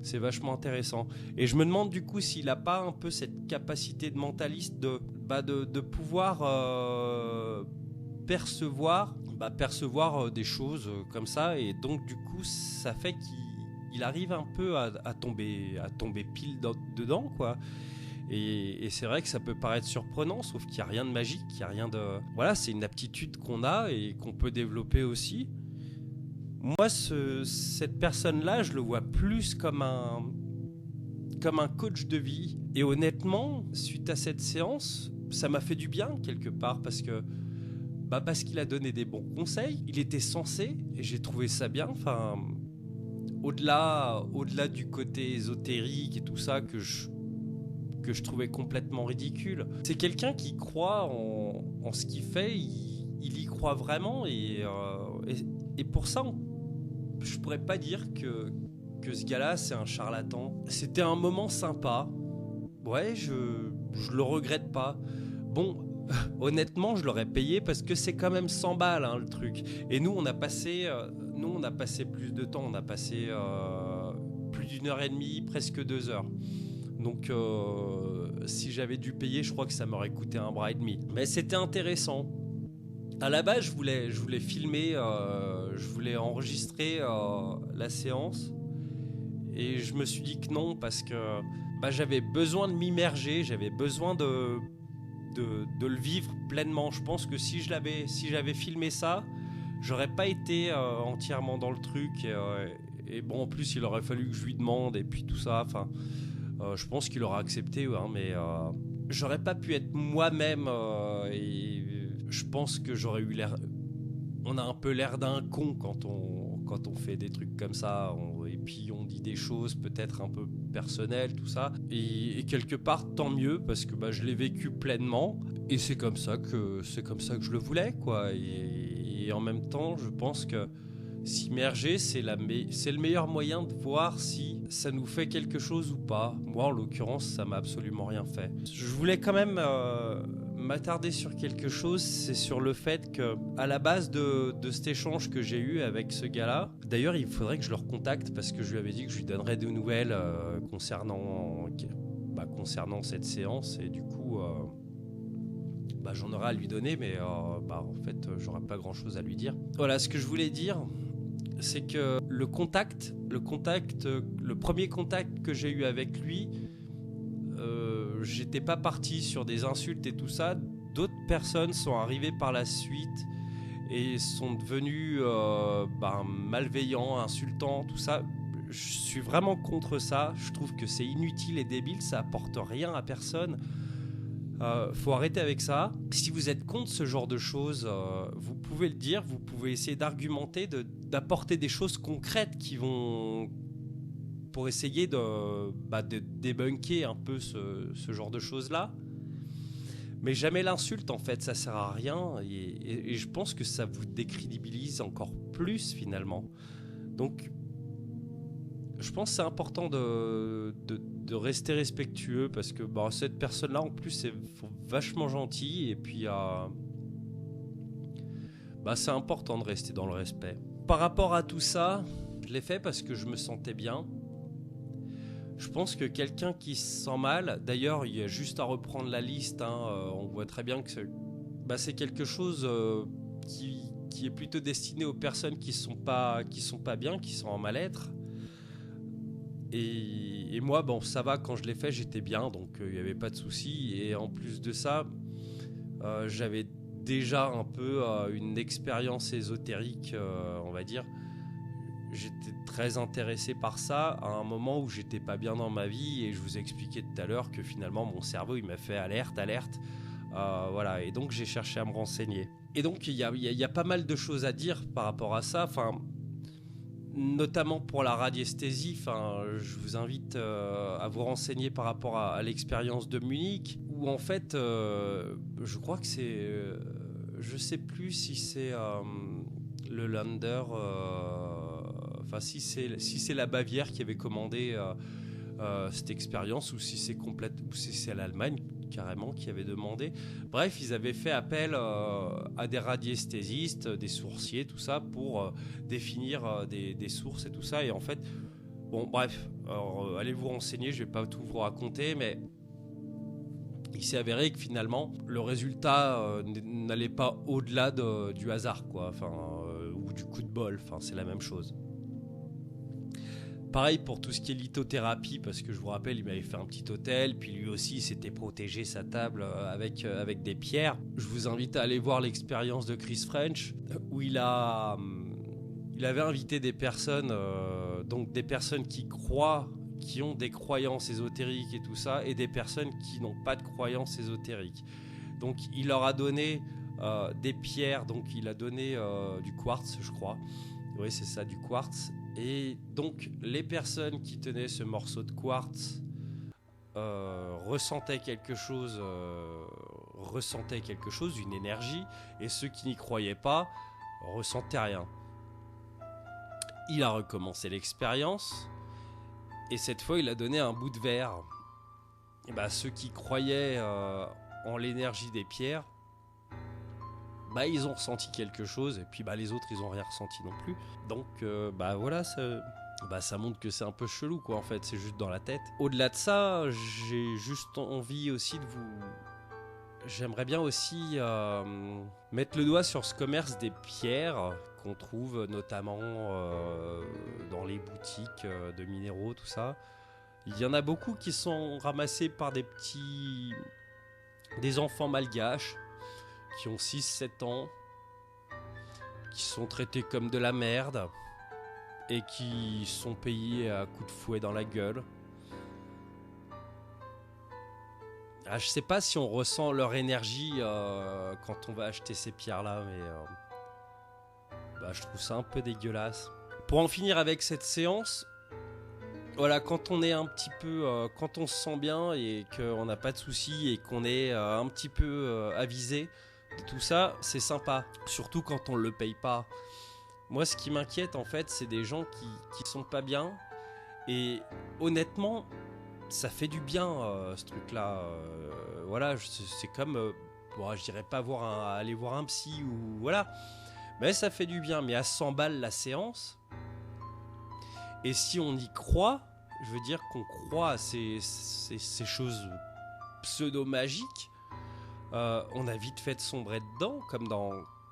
[SPEAKER 1] C'est vachement intéressant. Et je me demande du coup s'il n'a pas un peu cette capacité de mentaliste de pouvoir percevoir des choses comme ça. Et donc du coup, ça fait qu'il arrive un peu à tomber pile dedans, quoi. Et c'est vrai que ça peut paraître surprenant, sauf qu'il n'y a rien de magique, il n'y a rien de... Voilà, c'est une aptitude qu'on a et qu'on peut développer aussi. Moi, cette personne-là, je le vois plus comme un coach de vie. Et honnêtement, suite à cette séance, ça m'a fait du bien quelque part parce qu'il a donné des bons conseils. Il était sensé et j'ai trouvé ça bien. Enfin, au-delà du côté ésotérique et tout ça que je trouvais complètement ridicule. C'est quelqu'un qui croit en ce qu'il fait. Il y croit vraiment et pour ça, je pourrais pas dire que ce gars-là, c'est un charlatan. C'était un moment sympa. Ouais, je le regrette pas. Bon, honnêtement, je l'aurais payé parce que c'est quand même 100 balles, hein, le truc. Et nous, on a passé plus de temps. On a passé plus d'une heure et demie, presque 2 heures. Donc, si j'avais dû payer, je crois que ça m'aurait coûté un bras et demi. Mais c'était intéressant. À la base, je voulais filmer, je voulais enregistrer la séance. Et je me suis dit que non, parce que j'avais besoin de m'immerger, j'avais besoin de le vivre pleinement. Je pense que si j'avais filmé ça, j'aurais pas été entièrement dans le truc. Et bon, en plus, il aurait fallu que je lui demande et puis tout ça. Enfin, je pense qu'il aurait accepté, hein, mais j'aurais pas pu être moi-même. Et je pense que j'aurais eu l'air... On a un peu l'air d'un con quand on fait des trucs comme ça. Et puis on dit des choses peut-être un peu personnelles, tout ça. Et quelque part, tant mieux, parce que je l'ai vécu pleinement. Et c'est comme ça que je le voulais, quoi. Et en même temps, je pense que s'immerger, c'est le meilleur moyen de voir si ça nous fait quelque chose ou pas. Moi, en l'occurrence, ça m'a absolument rien fait. Je voulais quand même m'attarder sur quelque chose, c'est sur le fait que à la base de cet échange que j'ai eu avec ce gars-là, d'ailleurs, il faudrait que je le recontacte parce que je lui avais dit que je lui donnerais des nouvelles concernant cette séance, et du coup... j'en aurais à lui donner, mais en fait, j'aurais pas grand-chose à lui dire. Voilà, ce que je voulais dire, c'est que le premier contact que j'ai eu avec lui, j'étais pas parti sur des insultes et tout ça. D'autres personnes sont arrivées par la suite et sont devenues malveillants, insultants, tout ça. Je suis vraiment contre ça. Je trouve que c'est inutile et débile, ça apporte rien à personne. Faut arrêter avec ça. Si vous êtes contre ce genre de choses, vous pouvez le dire, vous pouvez essayer d'argumenter, d'apporter des choses concrètes qui vont... pour essayer de débunker un peu ce genre de choses-là. Mais jamais l'insulte, en fait, ça sert à rien. Et je pense que ça vous décrédibilise encore plus, finalement. Donc, je pense que c'est important de rester respectueux, parce que cette personne-là, en plus, c'est vachement gentil. Et puis, c'est important de rester dans le respect. Par rapport à tout ça, je l'ai fait parce que je me sentais bien. Je pense que quelqu'un qui se sent mal, d'ailleurs, il y a juste à reprendre la liste, on voit très bien que c'est quelque chose qui est plutôt destiné aux personnes qui sont pas bien, qui sont en mal-être. Et moi, ça va, quand je l'ai fait, j'étais bien, donc il n'y avait pas de souci. Et en plus de ça, j'avais déjà un peu une expérience ésotérique, on va dire. J'étais très intéressé par ça à un moment où j'étais pas bien dans ma vie, et je vous ai expliqué tout à l'heure que finalement mon cerveau il m'a fait alerte, voilà, et donc j'ai cherché à me renseigner. Et donc il y a pas mal de choses à dire par rapport à ça. Enfin, notamment pour la radiesthésie. Enfin, je vous invite à vous renseigner par rapport à l'expérience de Munich, où en fait, je crois que c'est, je sais plus si c'est le Länder, enfin si c'est la Bavière qui avait commandé cette expérience, ou si c'est ou si c'est l'Allemagne carrément qui avait demandé. Bref, ils avaient fait appel à des radiesthésistes, des sourciers, tout ça, pour définir des sources et tout ça. Et en fait, bon, bref, alors, allez vous renseigner, je vais pas tout vous raconter, mais il s'est avéré que finalement, le résultat n'allait pas au-delà du hasard, quoi, enfin, ou du coup de bol, enfin, c'est la même chose. Pareil pour tout ce qui est lithothérapie, parce que je vous rappelle, il m'avait fait un petit hôtel, puis lui aussi il s'était protégé sa table avec des pierres. Je vous invite à aller voir l'expérience de Chris French, où il avait invité des personnes, donc des personnes qui croient, qui ont des croyances ésotériques et tout ça, et des personnes qui n'ont pas de croyances ésotériques. Donc il leur a donné des pierres, donc il a donné du quartz, je crois. Oui, c'est ça, du quartz. Et donc, les personnes qui tenaient ce morceau de quartz ressentaient quelque chose, une énergie, et ceux qui n'y croyaient pas ressentaient rien. Il a recommencé l'expérience, et cette fois, il a donné un bout de verre. Et bah, ceux qui croyaient en l'énergie des pierres, bah, ils ont ressenti quelque chose, et puis bah, les autres ils ont rien ressenti non plus. Donc bah voilà, ça montre que c'est un peu chelou, quoi, en fait, c'est juste dans la tête. Au-delà de ça, j'ai juste envie aussi de vous... J'aimerais bien aussi mettre le doigt sur ce commerce des pierres qu'on trouve notamment dans les boutiques de minéraux, tout ça. Il y en a beaucoup qui sont ramassés par des enfants malgaches qui ont 6-7 ans, qui sont traités comme de la merde et qui sont payés à coups de fouet dans la gueule. Ah, je sais pas si on ressent leur énergie quand on va acheter ces pierres-là, mais je trouve ça un peu dégueulasse. Pour en finir avec cette séance, voilà, quand on est un petit peu, quand on se sent bien et qu'on n'a pas de soucis et qu'on est un petit peu avisé de tout ça, c'est sympa. Surtout quand on le paye pas. Moi, ce qui m'inquiète en fait, c'est des gens qui sont pas bien. Et honnêtement, ça fait du bien ce truc-là. Voilà, c'est comme, bon, je dirais pas aller voir un psy ou voilà, mais ça fait du bien. Mais à 100 balles la séance. Et si on y croit, je veux dire qu'on croit à ces choses pseudo-magiques, on a vite fait de sombrer dedans,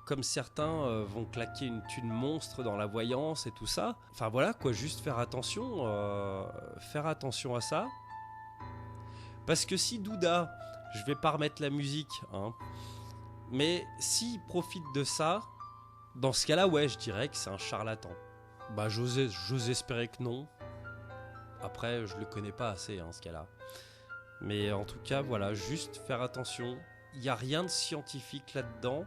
[SPEAKER 1] comme certains vont claquer une thune monstre dans la voyance et tout ça. Enfin voilà, quoi, juste faire attention à ça. Parce que si Douda, je vais pas remettre la musique, hein, mais s'il profite de ça, dans ce cas-là, ouais, je dirais que c'est un charlatan. Bah j'ose espérer que non. Après, je le connais pas assez, hein, ce cas-là. Mais en tout cas, voilà, juste faire attention. Il n'y a rien de scientifique là-dedans.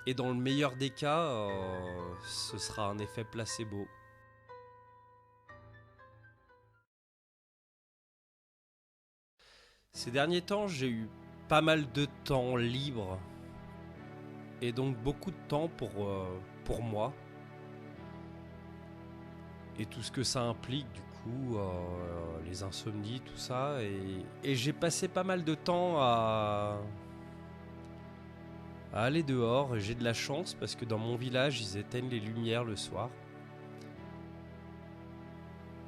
[SPEAKER 1] Et dans le meilleur des cas, ce sera un effet placebo. Ces derniers temps, j'ai eu pas mal de temps libre. Et donc beaucoup de temps pour moi. Et tout ce que ça implique, du coup, les insomnies, tout ça. Et j'ai passé pas mal de temps à aller dehors. Et j'ai de la chance parce que dans mon village, ils éteignent les lumières le soir.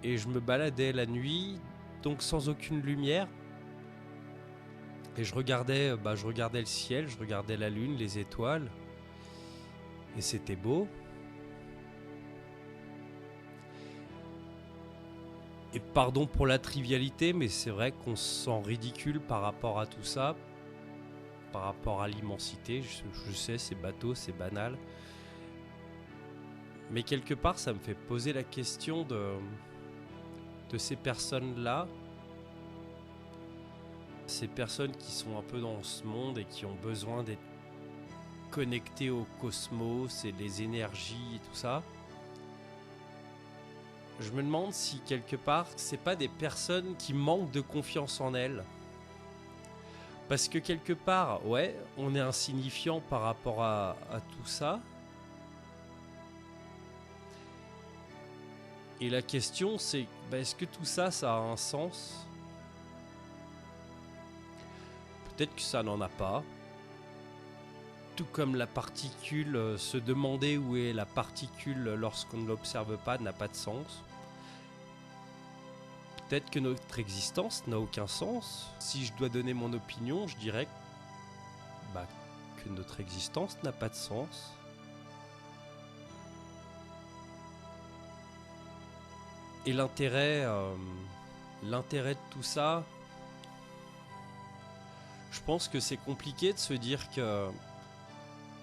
[SPEAKER 1] Et je me baladais la nuit, donc sans aucune lumière. Et je regardais le ciel, je regardais la lune, les étoiles. Et c'était beau. Et pardon pour la trivialité, mais c'est vrai qu'on se sent ridicule par rapport à tout ça, par rapport à l'immensité. Je sais, c'est bateau, c'est banal. Mais quelque part, ça me fait poser la question de ces personnes-là. Ces personnes qui sont un peu dans ce monde et qui ont besoin d'être connectées au cosmos et les énergies et tout ça. je me demande si quelque part, c'est pas des personnes qui manquent de confiance en elles. Parce que quelque part, ouais, on est insignifiant par rapport à tout ça. Et la question, c'est, est-ce que tout ça, ça a un sens ? Peut-être que ça n'en a pas. Tout comme la particule, se demander où est la particule lorsqu'on ne l'observe pas n'a pas de sens. Peut-être que notre existence n'a aucun sens. Si je dois donner mon opinion, je dirais que notre existence n'a pas de sens. Et l'intérêt de tout ça, je pense que c'est compliqué de se dire que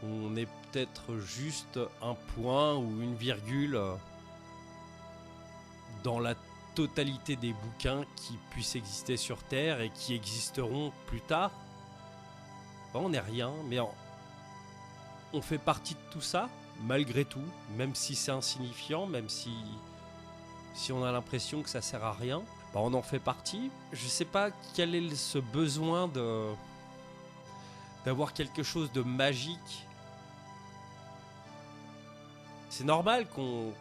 [SPEAKER 1] on est peut-être juste un point ou une virgule dans la totalité des bouquins qui puissent exister sur Terre et qui existeront plus tard. On n'est rien, mais on fait partie de tout ça, malgré tout, même si c'est insignifiant, même si on a l'impression que ça sert à rien, on en fait partie. Je sais pas quel est ce besoin d'avoir quelque chose de magique. C'est normal qu'on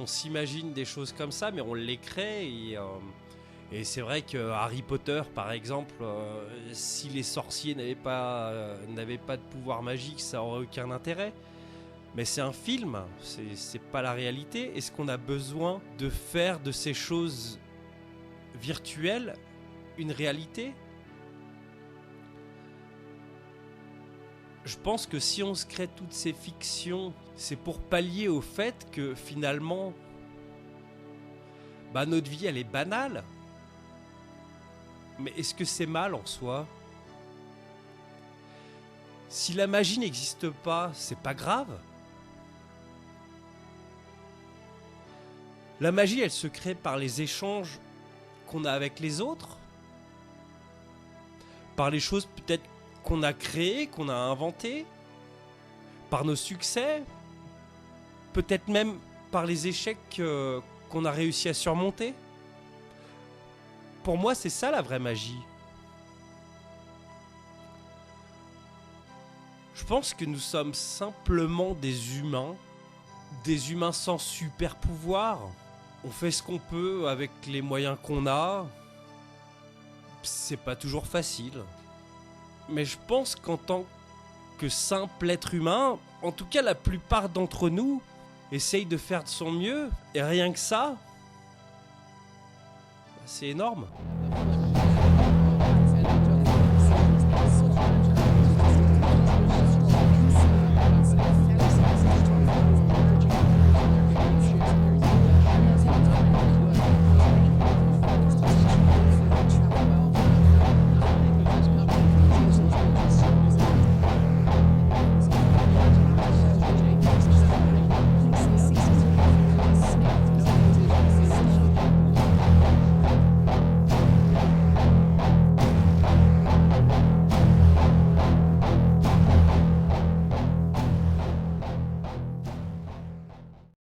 [SPEAKER 1] s'imagine des choses comme ça, mais on les crée. Et c'est vrai que Harry Potter, par exemple, si les sorciers n'avaient pas de pouvoir magique, ça aurait aucun intérêt. Mais c'est un film, c'est pas la réalité. Est-ce qu'on a besoin de faire de ces choses virtuelles une réalité ? Je pense que si on se crée toutes ces fictions, c'est pour pallier au fait que finalement, notre vie elle est banale. Mais est-ce que c'est mal en soi ? Si la magie n'existe pas, c'est pas grave. La magie, elle se crée par les échanges qu'on a avec les autres, par les choses peut-être qu'on a créées, qu'on a inventées, par nos succès, peut-être même par les échecs qu'on a réussi à surmonter. Pour moi, c'est ça la vraie magie. Je pense que nous sommes simplement des humains sans super pouvoir. On fait ce qu'on peut avec les moyens qu'on a. C'est pas toujours facile. Mais je pense qu'en tant que simple être humain, en tout cas la plupart d'entre nous essayent de faire de son mieux. Et rien que ça, c'est énorme.